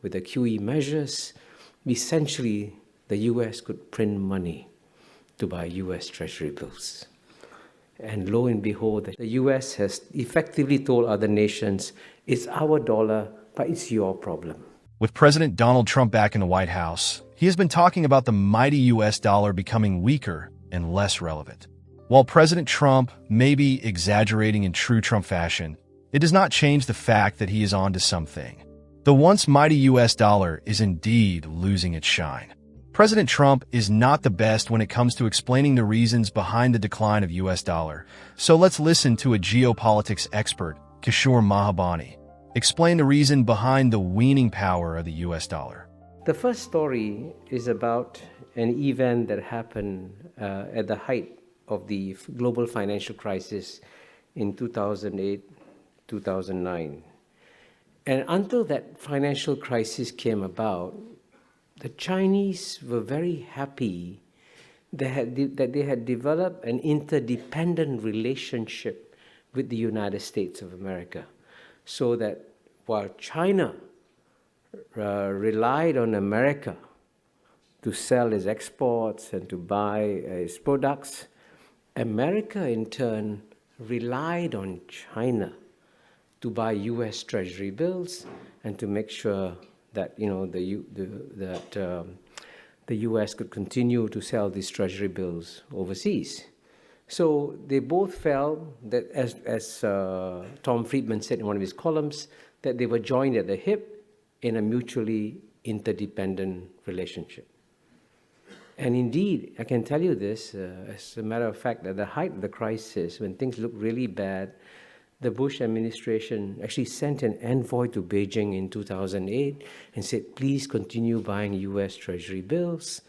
With the QE measures, essentially the US could print money to buy US Treasury bills. And lo and behold, the US has effectively told other nations, it's our dollar, but it's your problem. With President Donald Trump back in the White House, he has been talking about the mighty US dollar becoming weaker and less relevant. While President Trump may be exaggerating in true Trump fashion, it does not change the fact that he is on to something. The once mighty US dollar is indeed losing its shine. President Trump is not the best when it comes to explaining the reasons behind the decline of US dollar, so let's listen to a geopolitics expert, Kishore Mahbubani, explain the reason behind the waning power of the US dollar. The first story is about an event that happened at the height of the global financial crisis in 2008-2009. And until that financial crisis came about, the Chinese were very happy that they had developed an interdependent relationship with the United States of America. So that while China relied on America to sell its exports and to buy its products, America in turn relied on China to buy US Treasury bills and to make sure that the US could continue to sell these Treasury bills overseas. So they both felt that, as Tom Friedman said in one of his columns, that they were joined at the hip in a mutually interdependent relationship. And indeed, I can tell you this, as a matter of fact, at the height of the crisis, when things looked really bad, the Bush administration actually sent an envoy to Beijing in 2008 and said, please continue buying US Treasury bills,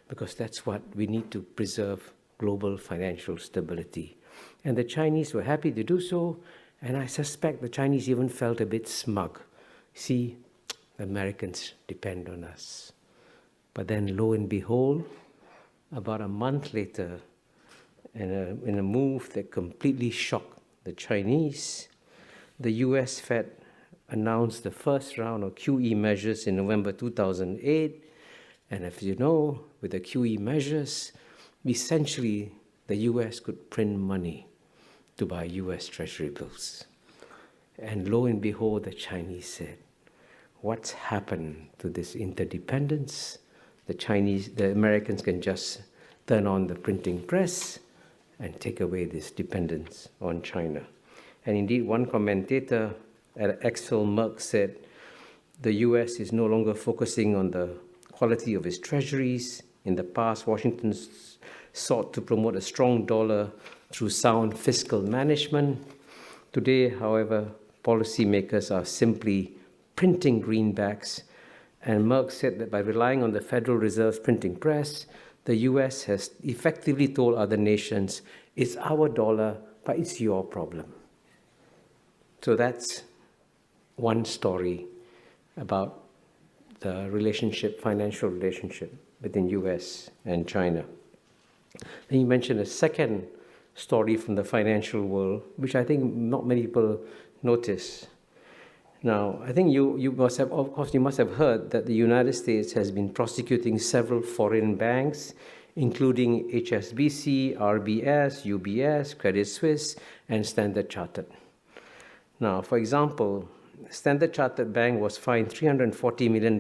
because that's what we need to preserve global financial stability. And the Chinese were happy to do so, and I suspect the Chinese even felt a bit smug. See, the Americans depend on us. But then lo and behold, about a month later, in a move that completely shocked the Chinese, the US Fed announced the first round of QE measures in November 2008. And as you know, with the QE measures, essentially the US could print money to buy US Treasury bills. And lo and behold, the Chinese said, what's happened to this interdependence? The Americans can just turn on the printing press and take away this dependence on China. And indeed, one commentator at Exfil Merck said, the US is no longer focusing on the quality of its treasuries. In the past, Washington sought to promote a strong dollar through sound fiscal management. Today, however, policymakers are simply printing greenbacks. And Merck said that by relying on the Federal Reserve's printing press, the US has effectively told other nations, it's our dollar, but it's your problem. So that's one story about the relationship, financial relationship between US and China. Then you mentioned a second story from the financial world, which I think not many people notice. Now, I think you must have heard that the United States has been prosecuting several foreign banks, including HSBC, RBS, UBS, Credit Suisse, and Standard Chartered. Now, for example, Standard Chartered Bank was fined $340 million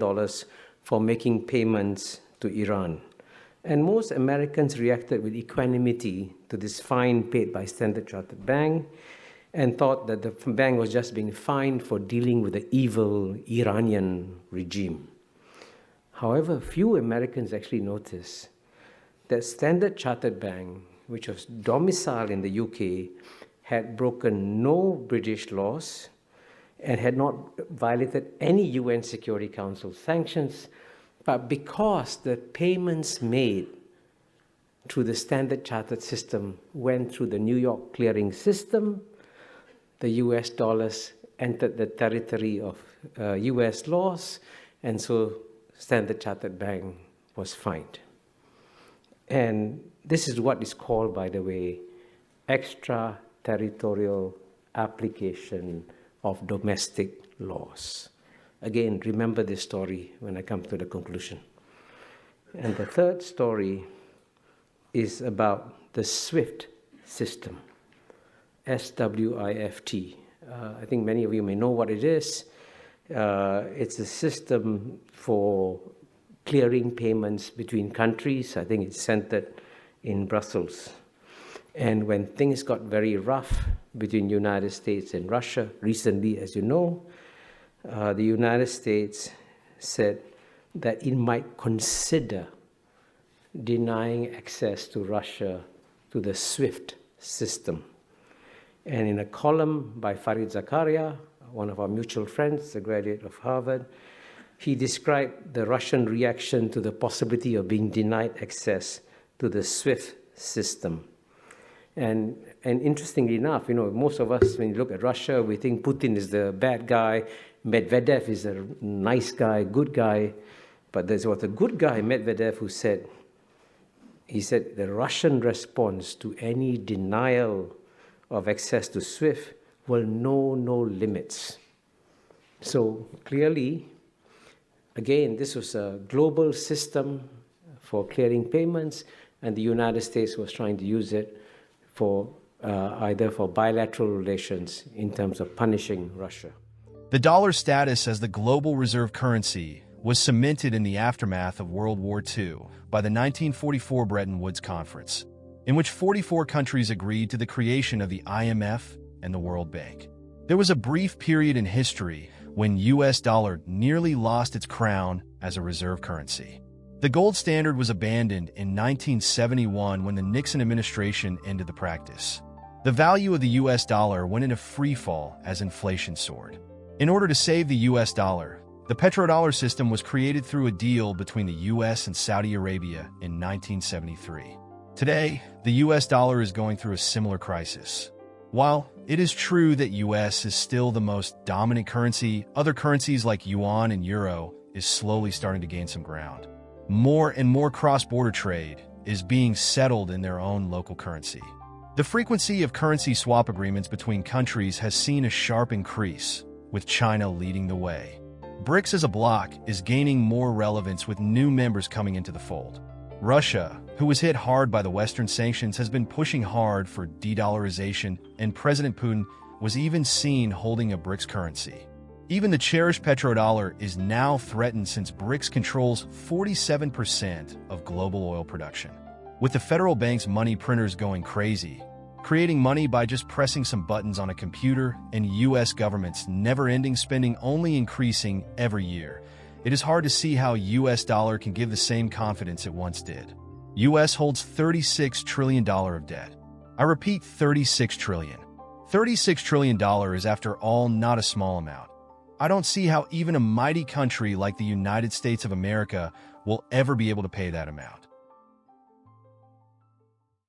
for making payments to Iran. And most Americans reacted with equanimity to this fine paid by Standard Chartered Bank, and thought that the bank was just being fined for dealing with the evil Iranian regime. However, few Americans actually noticed that Standard Chartered Bank, which was domiciled in the UK, had broken no British laws and had not violated any UN Security Council sanctions, but because the payments made through the Standard Chartered system went through the New York clearing system, the US dollars entered the territory of US laws, and so Standard Chartered Bank was fined. And this is what is called, by the way, extraterritorial application of domestic laws. again, remember this story when I come to the conclusion. And the third story is about the SWIFT system, SWIFT. I think many of you may know what it is. It's a system for clearing payments between countries. I think it's centered in Brussels. And when things got very rough between the United States and Russia recently, as you know, the United States said that it might consider denying access to Russia to the SWIFT system. And in a column by Farid Zakaria, one of our mutual friends, a graduate of Harvard, he described the Russian reaction to the possibility of being denied access to the SWIFT system. And interestingly enough, most of us, when you look at Russia, we think Putin is the bad guy, Medvedev is a nice guy, good guy. But there was a good guy, Medvedev, who said, the Russian response to any denial of access to SWIFT will know no limits. So clearly, again, this was a global system for clearing payments, and the United States was trying to use it for either for bilateral relations in terms of punishing Russia. The dollar's status as the global reserve currency was cemented in the aftermath of World War II by the 1944 Bretton Woods Conference, in which 44 countries agreed to the creation of the IMF and the World Bank. There was a brief period in history when US dollar nearly lost its crown as a reserve currency. The gold standard was abandoned in 1971 when the Nixon administration ended the practice. The value of the US dollar went into freefall as inflation soared. In order to save the US dollar, the petrodollar system was created through a deal between the US and Saudi Arabia in 1973. Today, the US dollar is going through a similar crisis. While it is true that US is still the most dominant currency, other currencies like yuan and euro is slowly starting to gain some ground. More and more cross-border trade is being settled in their own local currency. The frequency of currency swap agreements between countries has seen a sharp increase, with China leading the way. BRICS as a bloc is gaining more relevance with new members coming into the fold. Russia, who was hit hard by the Western sanctions, has been pushing hard for de-dollarization, and President Putin was even seen holding a BRICS currency. Even the cherished petrodollar is now threatened since BRICS controls 47% of global oil production. With the federal bank's money printers going crazy, creating money by just pressing some buttons on a computer, and U.S. government's never-ending spending only increasing every year, it is hard to see how U.S. dollar can give the same confidence it once did. U.S. holds $36 trillion of debt. I repeat, $36 trillion. $36 trillion is, after all, not a small amount. I don't see how even a mighty country like the United States of America will ever be able to pay that amount.